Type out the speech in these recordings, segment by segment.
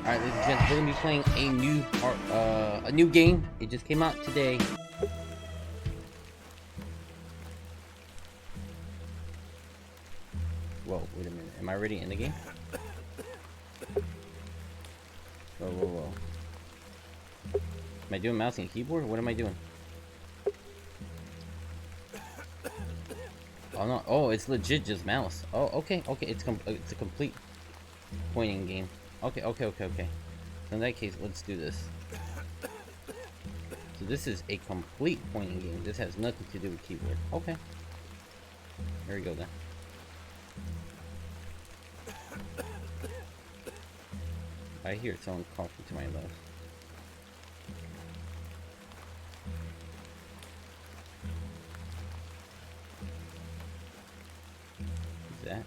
Alright, ladies and gents, we're gonna be playing a new game. It just came out today. Whoa, wait a minute. Am I already in the game? Whoa. Am I doing mouse and keyboard? What am I doing? Oh no, oh, it's legit just mouse. Oh, okay, it's a complete pointing game. Okay. So in that case, let's do this. So this is a complete pointing game. This has nothing to do with keyboard. Okay. Here we go then. I hear someone coughing to my left. Who's that?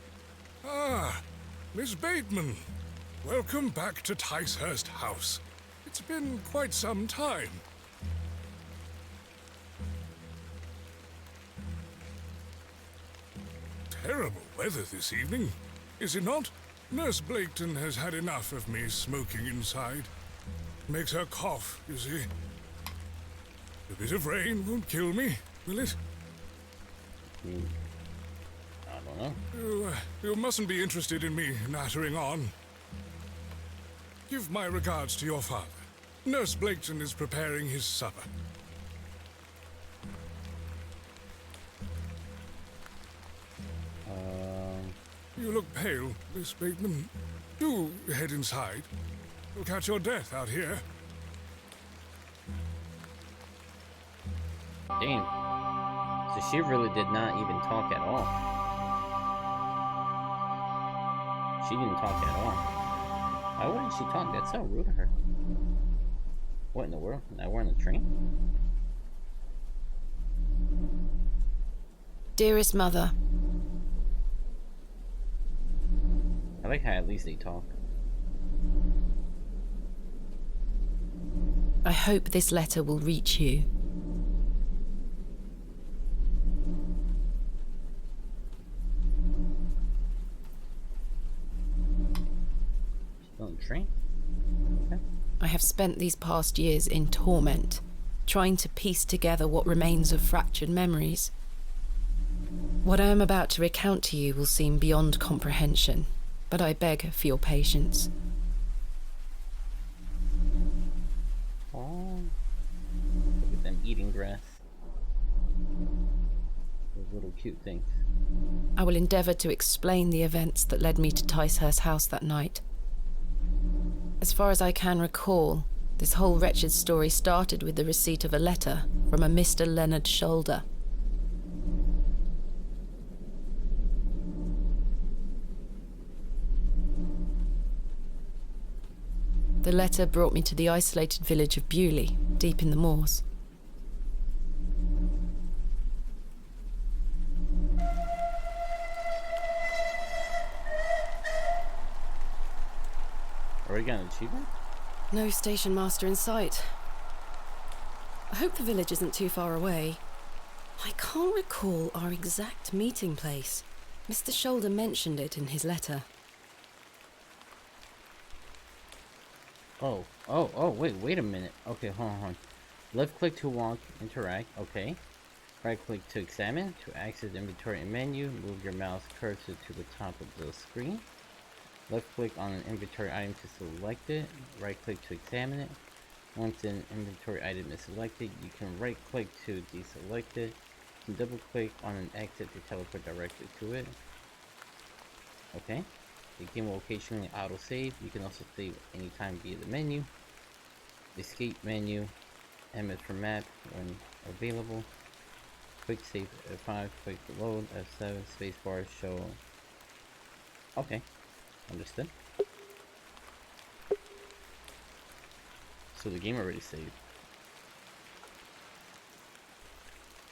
Ah, Miss Bateman. Welcome back to Ticehurst House. It's been quite some time. Terrible weather this evening, is it not? Nurse Blaketon has had enough of me smoking inside. Makes her cough, you see. A bit of rain won't kill me, will it? I don't know. You mustn't be interested in me nattering on. Give my regards to your father. Nurse Blaketon is preparing his supper. You look pale, Miss Bateman. Do head inside. You'll catch your death out here. Damn. So she really did not even talk at all. She didn't talk at all. Why wouldn't she talk? That's so rude of her. What in the world? Now we're on the train? Dearest Mother, I like how at least they talk. I hope this letter will reach you. Still on the train? Okay. I have spent these past years in torment, trying to piece together what remains of fractured memories. What I am about to recount to you will seem beyond comprehension, but I beg for your patience. Oh, look at them eating grass. Those little cute things. I will endeavour to explain the events that led me to Ticehurst House that night. As far as I can recall, this whole wretched story started with the receipt of a letter from a Mr. Leonard Shoulder. The letter brought me to the isolated village of Bewley, deep in the moors. Already got an achievement? No station master in sight. I hope the village isn't too far away. I can't recall our exact meeting place. Mr. Shoulder mentioned it in his letter. Wait a minute. Okay, hold on. Left click to walk, interact, okay. Right click to examine, to access inventory and menu, move your mouse cursor to the top of the screen. Left click on an inventory item to select it, right click to examine it. Once an inventory item is selected, you can right click to deselect it. You can double click on an exit to teleport directly to it. Okay. The game will occasionally auto-save. You can also save anytime via the menu. Escape menu. M is for map when available. Quick save F5, quick load F7, spacebar show. Okay, understood. So the game already saved.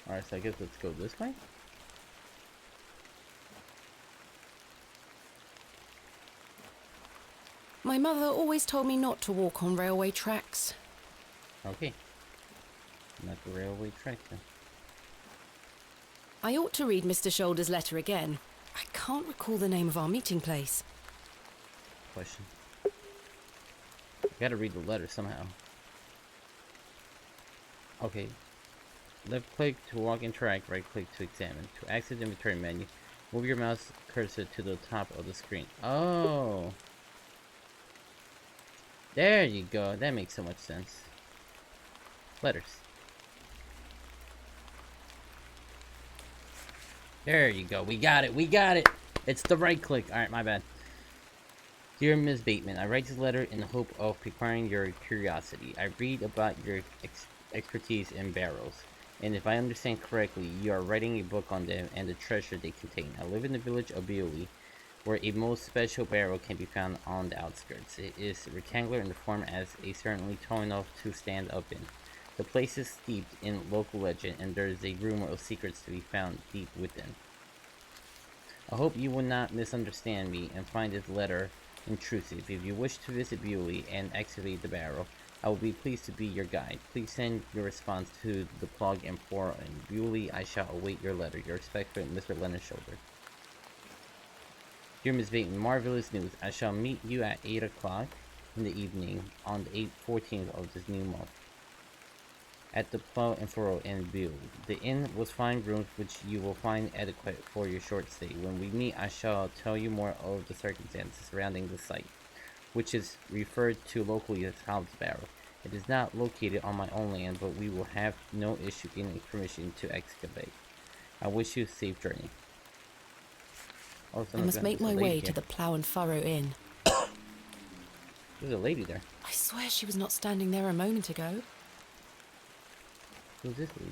Alright, so I guess let's go this way. My mother always told me not to walk on railway tracks. Okay. Not the railway track then. I ought to read Mr. Shoulder's letter again. I can't recall the name of our meeting place. Question. Gotta read the letter somehow. Okay. Left click to walk, interact, right click to examine. To access the inventory menu, move your mouse cursor to the top of the screen. Oh! There you go, that makes so much sense. Letters. There you go, we got it, we got it! It's the right click. Alright, my bad. Dear Ms. Bateman, I write this letter in the hope of piquing your curiosity. I read about your expertise in barrows, and if I understand correctly, you are writing a book on them and the treasure they contain. I live in the village of Bewley, where a most special barrow can be found on the outskirts. It is rectangular in the form as a certainly tall enough to stand up in. The place is steeped in local legend, and there is a rumor of secrets to be found deep within. I hope you will not misunderstand me and find this letter intrusive. If you wish to visit Bewley and excavate the barrow, I will be pleased to be your guide. Please send your response to the plug and for in Bewley. I shall await your letter. Your respectful Mr. Leonard Shoulder. Dear Ms. Bateman, marvelous news. I shall meet you at 8 o'clock in the evening on the 14th of this new month at the Plow and Furrow in Bewley. The inn will find rooms which you will find adequate for your short stay. When we meet, I shall tell you more of the circumstances surrounding the site, which is referred to locally as Hobbs Barrow. It is not located on my own land, but we will have no issue getting permission to excavate. I wish you a safe journey. Oh, I must make my way to the Plow and Furrow Inn. There's a lady there. I swear she was not standing there a moment ago. Who's this lady?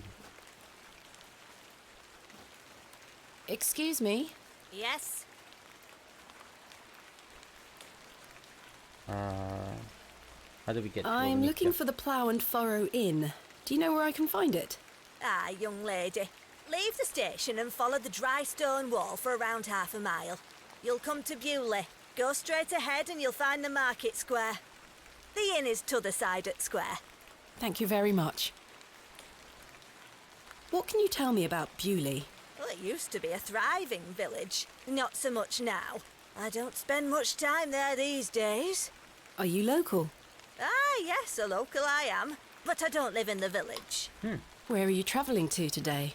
Excuse me? Yes? How do we get to I'm looking for the Plow and Furrow Inn. Do you know where I can find it? Ah, young lady. Leave the station and follow the dry stone wall for around half a mile. You'll come to Bewley. Go straight ahead and you'll find the market square. The inn is t'other side at square. Thank you very much. What can you tell me about Bewley? Well, it used to be a thriving village. Not so much now. I don't spend much time there these days. Are you local? Ah, yes, a local I am. But I don't live in the village. Where are you travelling to today?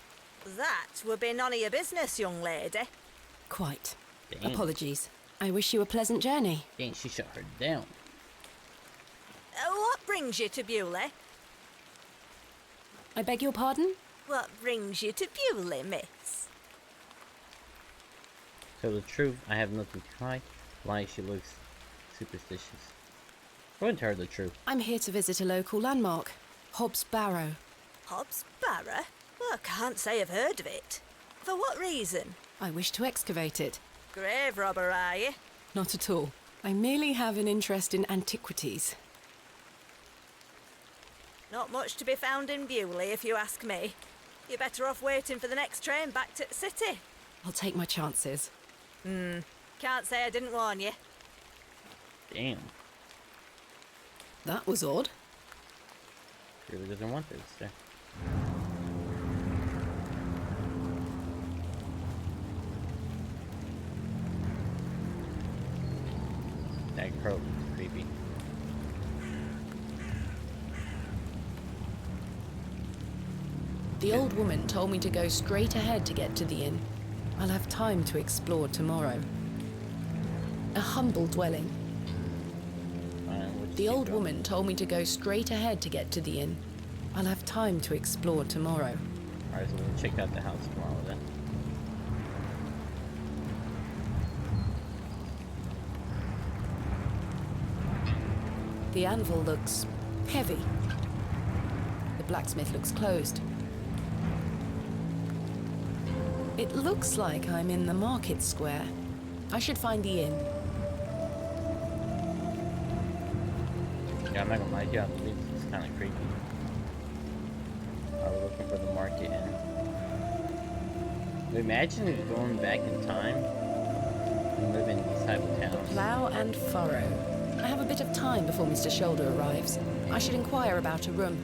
That would be none of your business, young lady. Quite. Damn. Apologies. I wish you a pleasant journey. Dang, she shut her down. What brings you to Bewley? I beg your pardon? What brings you to Bewley, miss? Tell the truth, I have nothing to hide. Why she looks superstitious. Go and tell her the truth. I'm here to visit a local landmark, Hobbs Barrow. Hobbs Barrow? Well, I can't say I've heard of it. For what reason? I wish to excavate it. Grave robber, are you? Not at all. I merely have an interest in antiquities. Not much to be found in Bewley, if you ask me. You're better off waiting for the next train back to the city. I'll take my chances. Can't say I didn't warn you. Damn. That was odd. Really doesn't want this. So. That crow looks creepy. The old woman told me to go straight ahead to get to the inn. I'll have time to explore tomorrow. A humble dwelling. The old woman told me to go straight ahead to get to the inn. I'll have time to explore tomorrow. Alright, so we'll check out the house tomorrow then. The anvil looks heavy. The blacksmith looks closed. It looks like I'm in the market square. I should find the inn. Yeah, I'm not gonna lie, yeah, it's kind of creepy. We're looking for the market inn. Imagine going back in time and living in these type of towns. Plough and Furrow. I have a bit of time before Mr. Shoulder arrives. I should inquire about a room.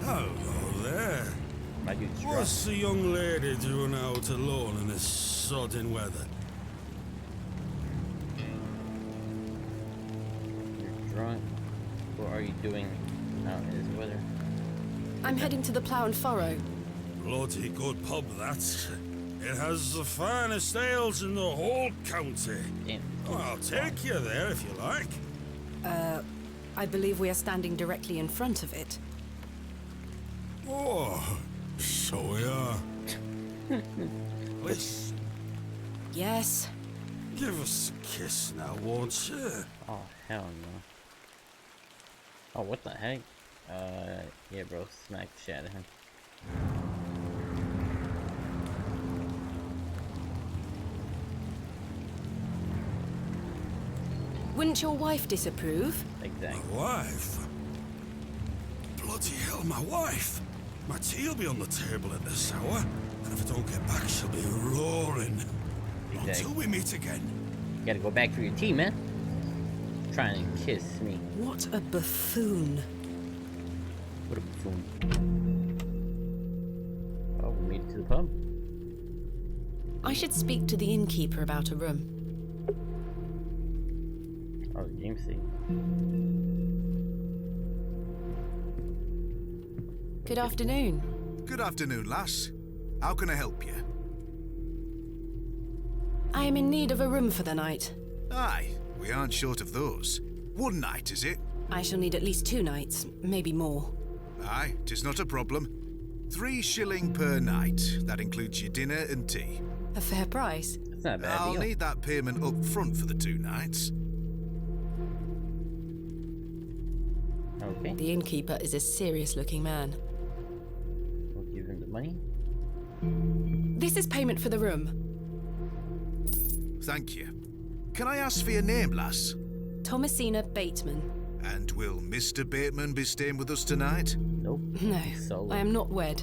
Hello there. My dude's drunk. What's the young lady doing out alone in this sodden weather? drunk. What are you doing out in this weather? I'm heading to the Plough and Furrow. Bloody good pub, that. It has the finest ales in the whole county. Damn. Oh, I'll take you there if you like. I believe we are standing directly in front of it. Oh, so we are. Please, Yes. give us a kiss now, won't you? Oh, hell no. Oh, what the heck? Yeah, bro, smack the shit out of him. Wouldn't your wife disapprove? Exactly. My wife? Bloody hell, my wife! My tea'll be on the table at this hour, and if I don't get back, she'll be roaring. Exactly. Until we meet again. You gotta go back for your tea, man. Trying to kiss me. What a buffoon. What a buffoon. Oh, we made it to the pub. I should speak to the innkeeper about a room. Oh, the game seat. Good afternoon. Good afternoon, lass. How can I help you? I am in need of a room for the night. Aye, we aren't short of those. One night, is it? I shall need at least 2 nights, maybe more. Aye, 'tis not a problem. 3 shilling per night. That includes your dinner and tea. A fair price. That's not a bad I'll deal. need that payment up front for the 2 nights. Okay, The innkeeper is a serious-looking man. we'll give him the money. This is payment for the room. Thank you. Can I ask for your name, lass? Thomasina Bateman. And will Mr. Bateman be staying with us tonight? Nope. No, Solo. I am not wed.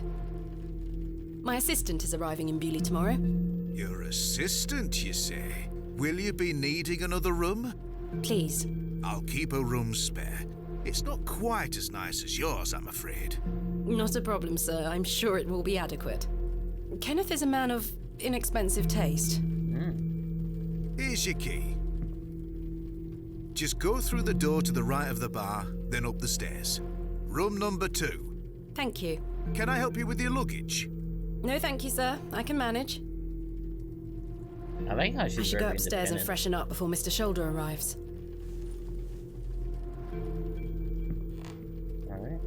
My assistant is arriving in Bewley tomorrow. Your assistant, you say? Will you be needing another room? Please. I'll keep a room spare. It's not quite as nice as yours, I'm afraid. Not a problem, sir. I'm sure it will be adequate. Kenneth is a man of inexpensive taste. Here's your key. Just go through the door to the right of the bar, then up the stairs. Room number 2. Thank you. Can I help you with your luggage? No, thank you, sir. I can manage. I like how she's I should go very upstairs and independent. freshen up before Mr. Shoulder arrives. Alright.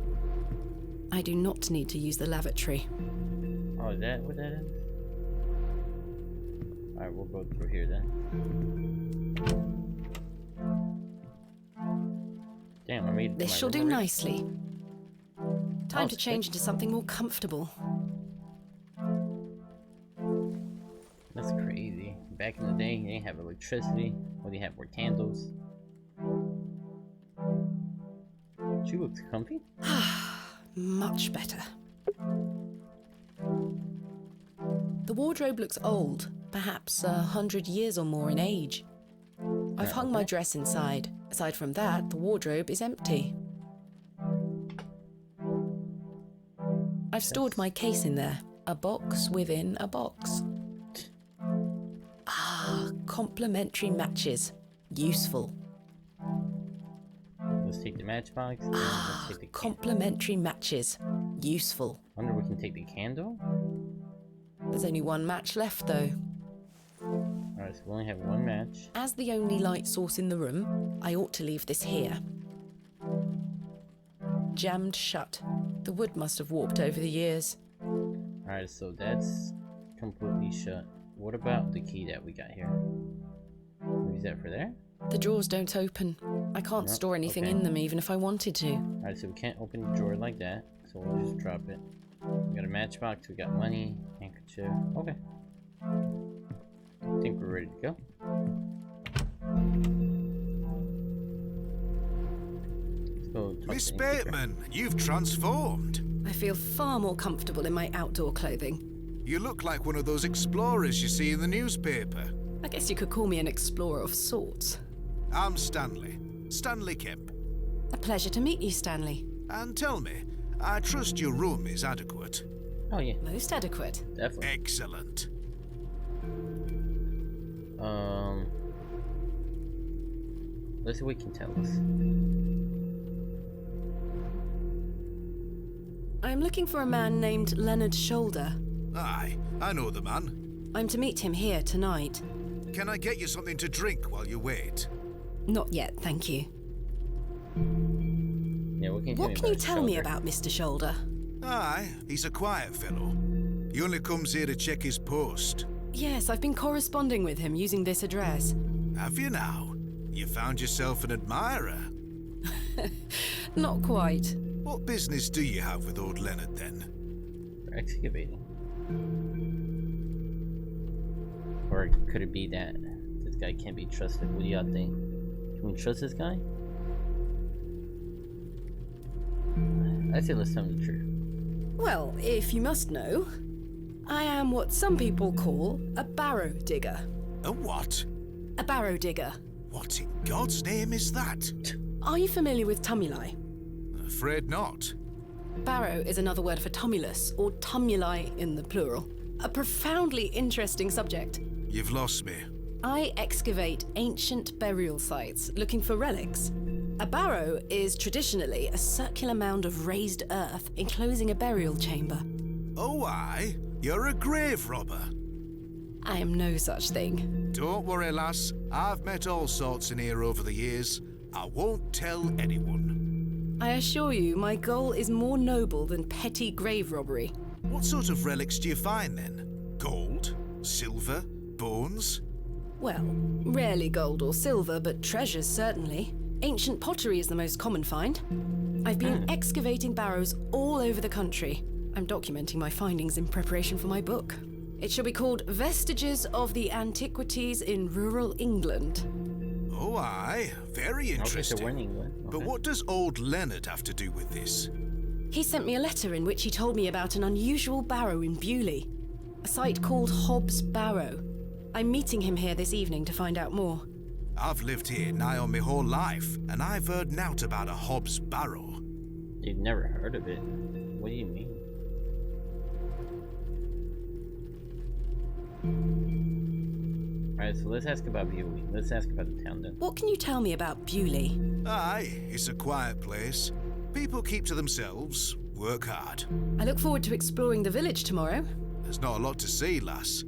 I do not need to use the lavatory. Oh, is that what that is? Alright, we'll go through here then. Damn, I made it to This my shall do room already. nicely. Time Oh, to change into something more comfortable. That's crazy. Back in the day, they didn't have electricity. What do you have? Were candles. She looks comfy. Much better. The wardrobe looks old, perhaps 100 years or more in age. I've hung my dress inside. Aside from that, the wardrobe is empty. I've stored my case in there, a box within a box. Ah, complementary matches. Useful. Let's take the matchbox. And let's take the Complementary matches. Useful. wonder if we can take the candle. There's only one match left, though. Alright, so we only have one match. As the only light source in the room, I ought to leave this here. Jammed shut. The wood must have warped over the years. Alright, so that's completely shut. What about the key that we got here? Can we use that for there? The drawers don't open. I can't No, store anything okay. in them even if I wanted to. Alright, so we can't open the drawer like that. So we'll just drop it. We got a matchbox, we got money, handkerchief. Okay. I think we're ready to go. Let's go talk Miss to the innkeeper. Bateman, you've transformed. I feel far more comfortable in my outdoor clothing. You look like one of those explorers you see in the newspaper. I guess you could call me an explorer of sorts. I'm Stanley. Stanley Kemp. A pleasure to meet you, Stanley. And tell me, I trust your room is adequate. Oh yeah, Most adequate. definitely. Excellent. Let's see what he can tell us. I'm looking for a man named Leonard Shoulder. Aye, I know the man. I'm to meet him here tonight. Can I get you something to drink while you wait? Not yet, thank you. Yeah, what can What can you tell me about Mr. Shoulder? Aye, he's a quiet fellow. He only comes here to check his post. Yes, I've been corresponding with him using this address. Have you now? You found yourself an admirer. Not quite. What business do you have with old Leonard, then? We're excavating. Or could it be that this guy can't be trusted? What do y'all think? Can we trust this guy? I say let's tell him the truth. Well, if you must know, I am what some people call a barrow digger. A what? A barrow digger. What in God's name is that? Are you familiar with tumuli? Afraid not. Barrow is another word for tumulus, or tumuli in the plural. A profoundly interesting subject. You've lost me. I excavate ancient burial sites looking for relics. A barrow is traditionally a circular mound of raised earth enclosing a burial chamber. Oh, aye? You're a grave robber. I am no such thing. Don't worry, lass. I've met all sorts in here over the years. I won't tell anyone. I assure you, my goal is more noble than petty grave robbery. What sort of relics do you find, then? Gold? Silver? Bones? Well, rarely gold or silver, but treasures certainly. Ancient pottery is the most common find. I've been excavating barrows all over the country. I'm documenting my findings in preparation for my book. It shall be called Vestiges of the Antiquities in Rural England. Oh, aye. Very interesting. Okay, so we're in England. But Okay. what does old Leonard have to do with this? He sent me a letter in which he told me about an unusual barrow in Bewley, a site called Hobbs Barrow. I'm meeting him here this evening to find out more. I've lived here nigh on my whole life, and I've heard nought about a Hobbs Barrow. You've never heard of it. What do you mean? Alright, so let's ask about Bewley. Let's ask about the town then. What can you tell me about Bewley? Aye, it's a quiet place. People keep to themselves, work hard. I look forward to exploring the village tomorrow. There's not a lot to see, lass.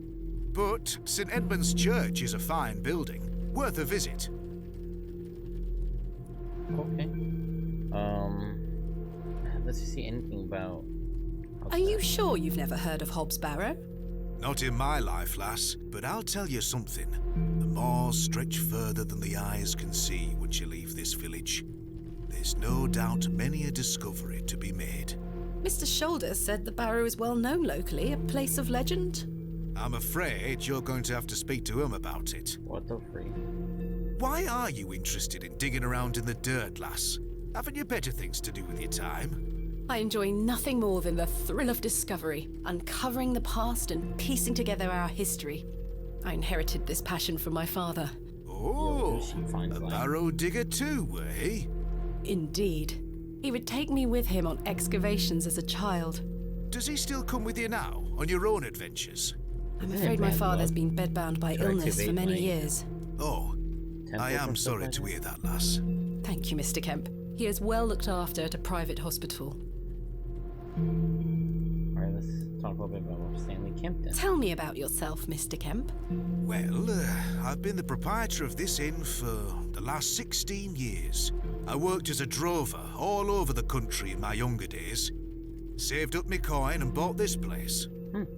But St. Edmund's Church is a fine building, worth a visit. Okay. Let's see anything about... Are you sure you've never heard of Hobbs Barrow? Not in my life, lass, but I'll tell you something. The moors stretch further than the eyes can see once you leave this village. There's no doubt many a discovery to be made. Mr. Shoulder said the barrow is well known locally, a place of legend. I'm afraid you're going to have to speak to him about it. What the freak? Why are you interested in digging around in the dirt, lass? Haven't you better things to do with your time? I enjoy nothing more than the thrill of discovery, uncovering the past and piecing together our history. I inherited this passion from my father. Oh, she finds a life. barrow digger too, eh? Indeed. He would take me with him on excavations as a child. Does he still come with you now, on your own adventures? I'm Isn't it afraid my bad father's luck been bedbound by to illness for activate, many like, years. Oh, I Temples am and stuff sorry like to that? hear that, lass. Thank you, Mr. Kemp. He is well looked after at a private hospital. Alright, let's talk a little bit about Stanley Kemp then. Tell me about yourself, Mr. Kemp. Well, I've been the proprietor of this inn for the last 16 years. I worked as a drover all over the country in my younger days. Saved up my coin and bought this place.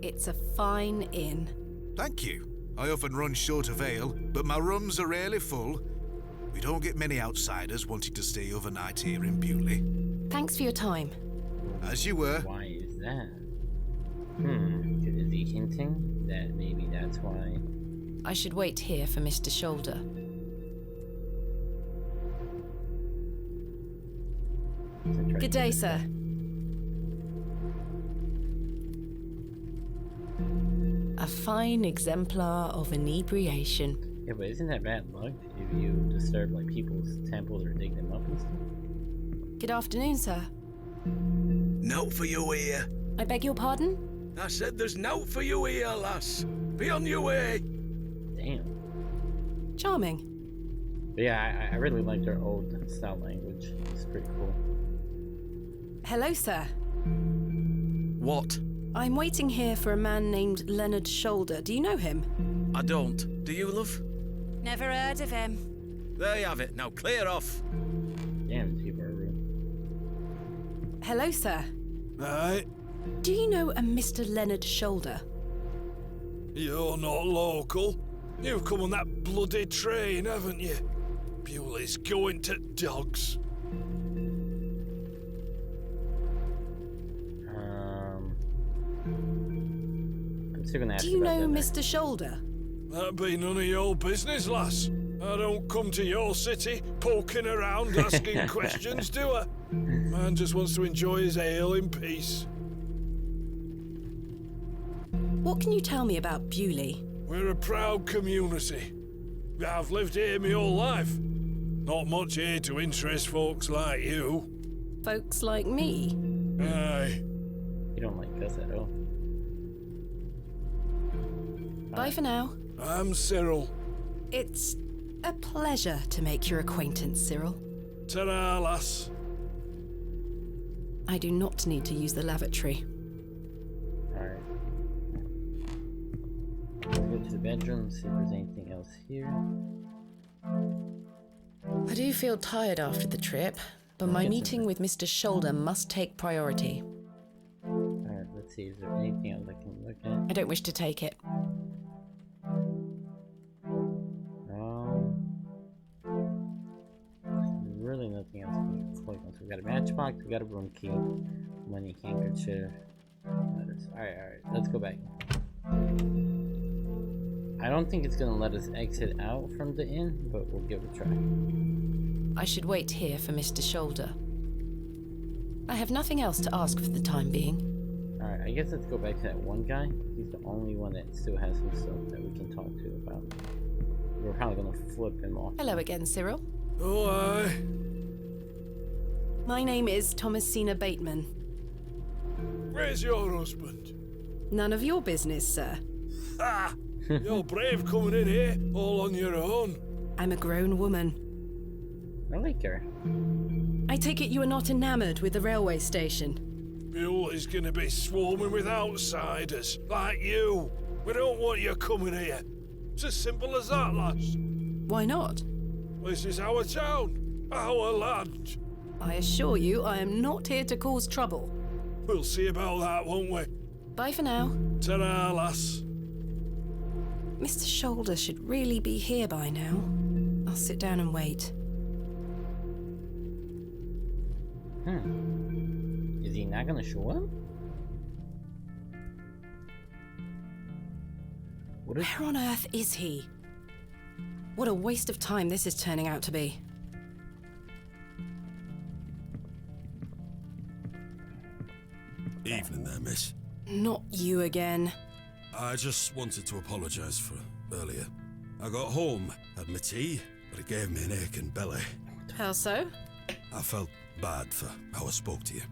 It's a fine inn. Thank you. I often run short of ale, but my rooms are rarely full. We don't get many outsiders wanting to stay overnight here in Bewley. Thanks for your time. As you were. Why is that? Is he hinting that maybe that's why? I should wait here for Mr. Shoulder. Good day, sir. A fine exemplar of inebriation. Yeah, but isn't that bad luck if you disturb like people's temples or dig them up and stuff? Good afternoon, sir. Note for you here. I beg your pardon? I said there's note for you here, lass. Be on your way. Damn. Charming. But yeah, I really like their old style language. It's pretty cool. Hello, sir. What? I'm waiting here for a man named Leonard Shoulder. Do you know him? I don't. Do you, love? Never heard of him. There you have it. Now clear off. Damn, people are rude. Hello, sir. Aye, Do you know a Mr. Leonard Shoulder? you're not local. You've come on that bloody train, haven't you? Bewley's going to dogs. I'm still gonna ask Do you about know that Mr. Shoulder? That be none of your business, lass. I don't come to your city poking around asking questions, do I? Man just wants to enjoy his ale in peace. What can you tell me about Bewley? We're a proud community. I've lived here my whole life. Not much here to interest folks like you. Folks like me? Aye. You don't like us at all. Bye for now. I'm Cyril. It's a pleasure to make your acquaintance, Cyril. Ta-ra, lass. I do not need to use the lavatory. Alright. Go to the bedroom, see if there's anything else here. I do feel tired after the trip, but my Yes, meeting with Mr. Shoulder must take priority. Alright, let's see, is there anything else I can look at? I don't wish to take it. Really nothing else we can collect. So we got a matchbox, we got a room key, money, handkerchief. Alright, let's go back. I don't think it's gonna let us exit out from the inn, but we'll give it a try. I should wait here for Mr. Shoulder. I have nothing else to ask for the time being. Alright, I guess let's go back to that one guy. He's the only one that still has some stuff that we can talk to about. We're probably gonna flip him off. Hello again, Cyril. Oh, aye. My name is Thomasina Bateman. Where's your husband? None of your business, sir. Ha! You're brave coming in here, all on your own. I'm a grown woman. I like her. I take it you are not enamored with the railway station. Bewley's gonna be swarming with outsiders, like you. We don't want you coming here. It's as simple as that, lass. Why not? This is our town, our land. I assure you, I am not here to cause trouble. We'll see about that, won't we? Bye for now. Ta-ra, lass. Mr. Shoulder should really be here by now. I'll sit down and wait. Is he not gonna show up? What is... Where on earth is he? What a waste of time this is turning out to be. Evening there, miss. Not you again. I just wanted to apologise for earlier. I got home, had my tea, but it gave me an aching belly. How so? I felt bad for how I spoke to you.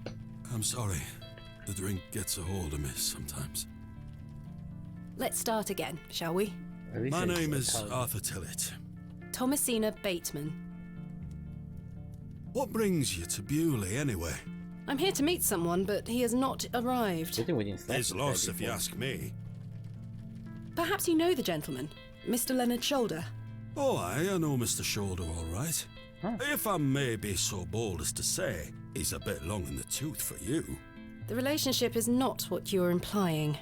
I'm sorry. The drink gets a hold of me sometimes. Let's start again, shall we? At least My it's name is intelligent. Arthur Tillett. Thomasina Bateman. What brings you to Bewley, anyway? I'm here to meet someone, but he has not arrived. Good thing we didn't slap His this guy loss, if you before. ask me. Perhaps you know the gentleman, Mr. Leonard Shoulder. Oh, I know Mr. Shoulder all right. Huh. If I may be so bold as to say, he's a bit long in the tooth for you. The relationship is not what you're implying.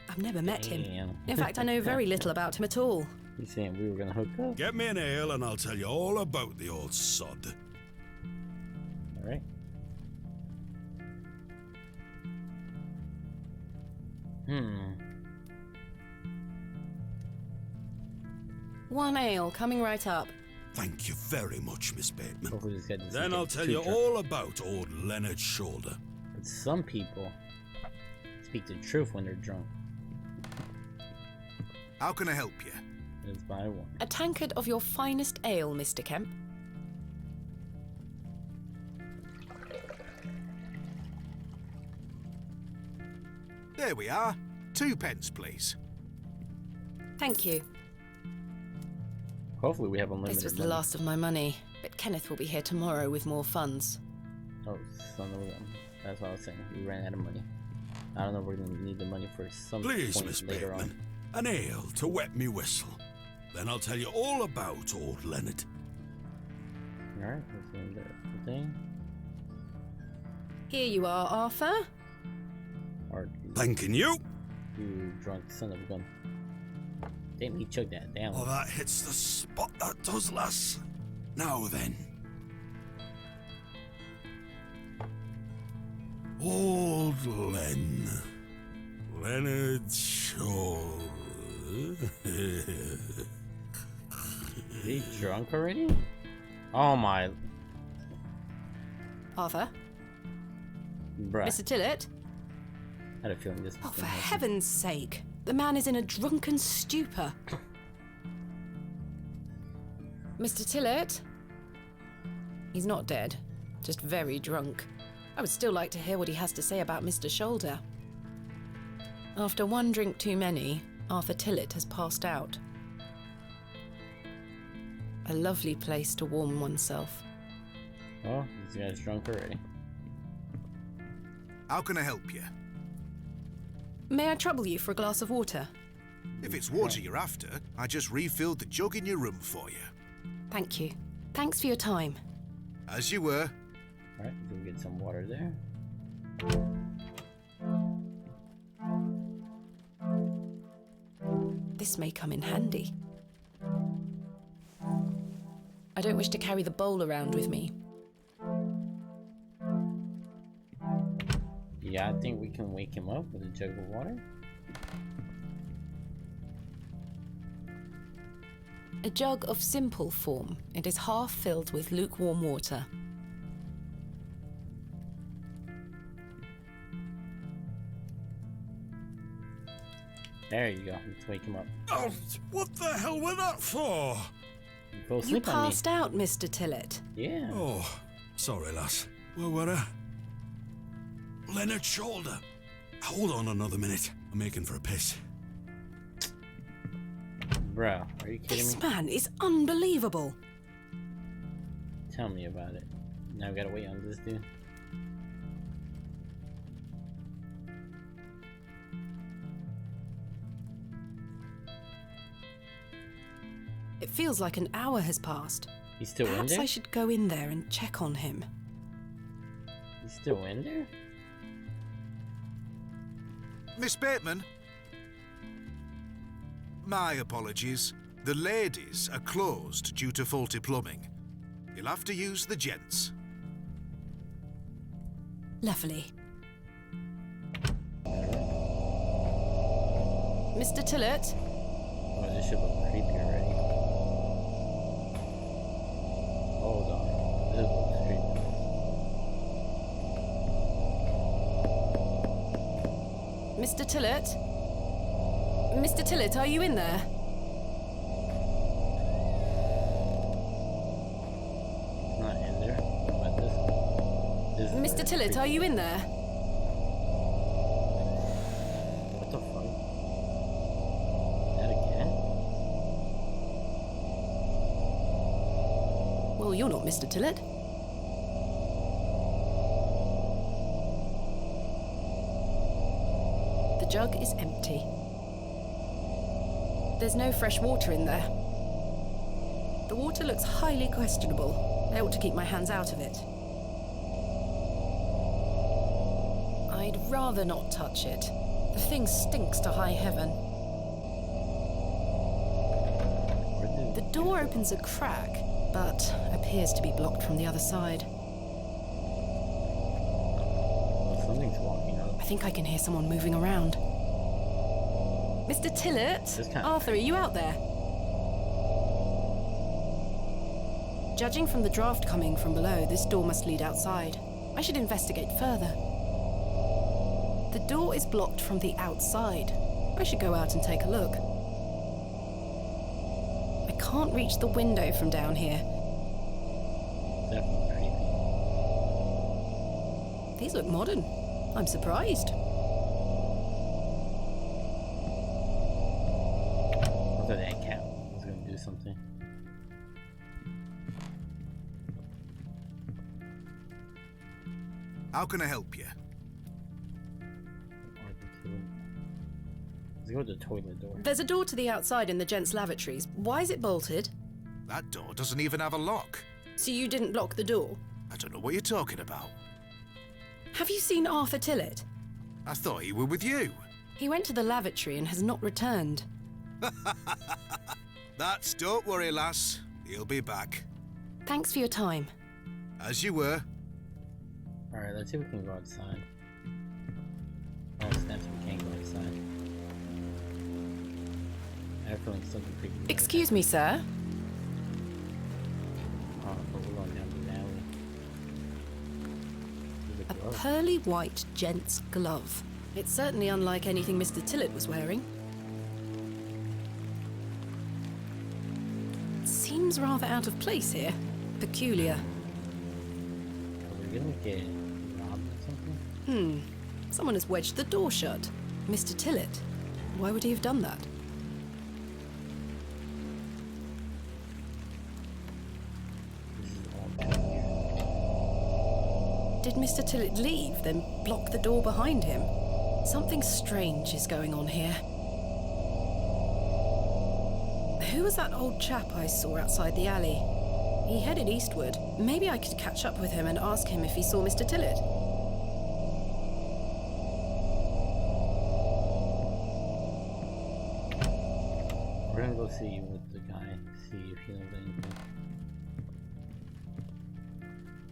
I've never met him. Damn. In fact, I know very little about him at all. You saying we were gonna hook up? Get me an ale and I'll tell you all about the old sod. Alright. One ale, coming right up. Thank you very much, Miss Bateman. Hopefully this guy doesn't Then get I'll tell too you drunk. all about old Leonard Shoulder. But some people speak the truth when they're drunk. How can I help you? It's by one. A tankard of your finest ale, Mr. Kemp. There we are. 2 pence, please. Thank you. Hopefully we have unlimited This was the money. last of my money, but Kenneth will be here tomorrow with more funds. Oh, son of a gun. That's what I was saying. We ran out of money. I don't know if we're gonna need the money for some Please, point Miss later Bateman, on. an ale to wet me whistle. Then I'll tell you all about old Leonard. Alright, let's go into the thing. Here you are, Arthur. Or Thanking you. you drunk son of a gun. Damn, he chugged that down. Oh, that hits the spot, that does, lass. Now then. Old Len. Leonard Shaw. Is he drunk already? Oh my. Arthur? Bruh. Mr. Tillett? I had a feeling this was Oh, for gonna happen. heaven's sake. The man is in a drunken stupor. Mr. Tillett? He's not dead, just very drunk. I would still like to hear what he has to say about Mr. Shoulder. After one drink too many, Arthur Tillett has passed out. A lovely place to warm oneself. Oh, this guy's drunk already. How can I help you? May I trouble you for a glass of water? If it's water you're after, I just refilled the jug in your room for you. Thank you. Thanks for your time. As you were. Alright, go get some water there. This may come in handy. I don't wish to carry the bowl around with me. Yeah, I think we can wake him up with a jug of water. A jug of simple form. It is half filled with lukewarm water. There you go. Let's wake him up. Oh, what the hell was that for? You fell You asleep on me. passed out, Mr. Tillett. Yeah. Oh, sorry, lass. Where were I? Leonard Shoulder. Hold on another minute. I'm making for a piss. Bro, are you kidding This me? man is unbelievable. Tell me about it. Now we gotta wait on this dude. It feels like an hour has passed. He's still in Perhaps there? I should go in there and check on him. He's still in there? Miss Bateman? My apologies. The ladies are closed due to faulty plumbing. You'll have to use the gents. Lovely. Mr. Tillett? Oh, this should look creepy already. Hold on. This looks creepy. Mr. Tillett? Mr. Tillett, are you in there? It's not in there. What about this? This is Mr. Tillett, are you in there? What the fuck? That again? Well, you're not Mr. Tillett. The jug is empty. There's no fresh water in there. The water looks highly questionable. I ought to keep my hands out of it. I'd rather not touch it. The thing stinks to high heaven. Where The door opens a crack, but appears to be blocked from the other side. Oh, something's walking up. I think I can hear someone moving around. Mr. Tillett? This kind of Arthur, are you out there? Judging from the draft coming from below, this door must lead outside. I should investigate further. The door is blocked from the outside. I should go out and take a look. I can't reach the window from down here. Definitely creepy. These look modern. I'm surprised. I thought that cat was gonna do something. How can I help you? Let's go to the toilet door. There's a door to the outside in the gents' lavatories. Why is it bolted? That door doesn't even have a lock. So you didn't lock the door? I don't know what you're talking about. Have you seen Arthur Tillett? I thought he were with you. He went to the lavatory and has not returned. Don't worry, lass. He'll be back. Thanks for your time. As you were. Alright, let's see if we can go outside. Oh, snaps, we can't go outside. I have feeling something creepy. Excuse me, sir. Oh, but we're going down the alley. A There's a glove. pearly white gent's glove. It's certainly unlike anything Mr. Tillett was wearing. Seems rather out of place here. Peculiar. Are we gonna get robbed or something? Someone has wedged the door shut. Mr. Tillett. Why would he have done that? This is all bad here. Did Mr. Tillett leave, then block the door behind him? Something strange is going on here. Who was that old chap I saw outside the alley? He headed eastward. Maybe I could catch up with him and ask him if he saw Mr. Tillett. We're gonna go see with the guy, see if he knows anything.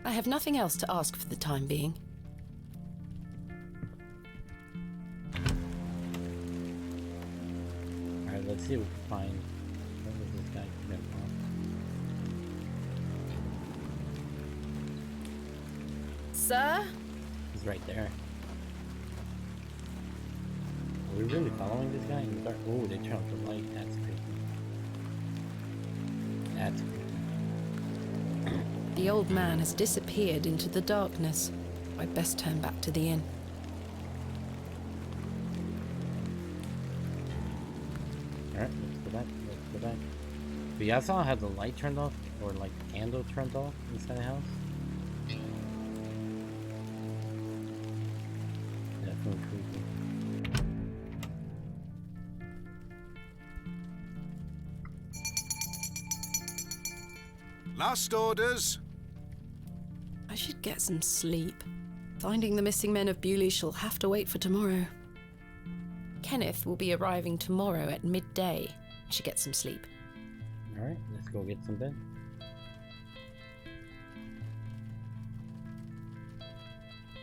I have nothing else to ask for the time being. Alright, let's see if we can find. Where was this guy come from? Sir? He's right there. Are we really following this guy in the dark? Oh, they turned off the light. That's creepy. That's creepy. The old man has disappeared into the darkness. I'd best turn back to the inn. Alright, let's go back. Let's go back. But y'all saw how the light turned off? Or like the candle turned off inside the house? Definitely creepy. Last orders. I should get some sleep. Finding the missing men of Bewley shall have to wait for tomorrow. Kenneth will be arriving tomorrow at midday. I should get some sleep. Alright, let's go get some bed.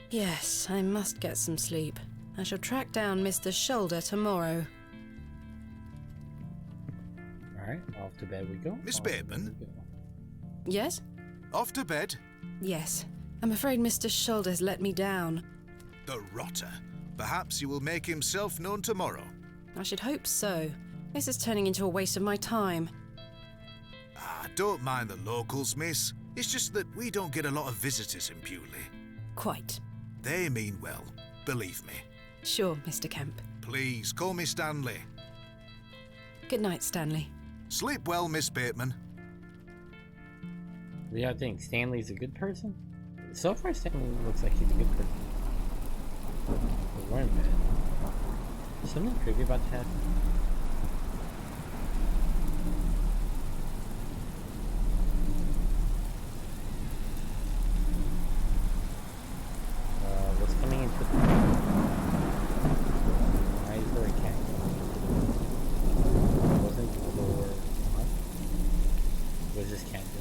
Yes, I must get some sleep. I shall track down Mr. Shoulder tomorrow. Alright, off to bed we go. Miss Off to bed Bateman? we go. Yes? Off to bed. Yes. I'm afraid Mr. Shoulder's let me down. The rotter. Perhaps he will make himself known tomorrow. I should hope so. This is turning into a waste of my time. Don't mind the locals, miss. It's just that we don't get a lot of visitors in Bewley. Quite. They mean well, believe me. Sure, Mr. Kemp. Please, call me Stanley. Good night, Stanley. Sleep well, Miss Bateman. Do y'all think Stanley's a good person? So far, Stanley looks like he's a good person. But we're in bed. Is something creepy about to happen? What's coming into the Why is there a cat? Wasn't the door locked? What is this cat doing?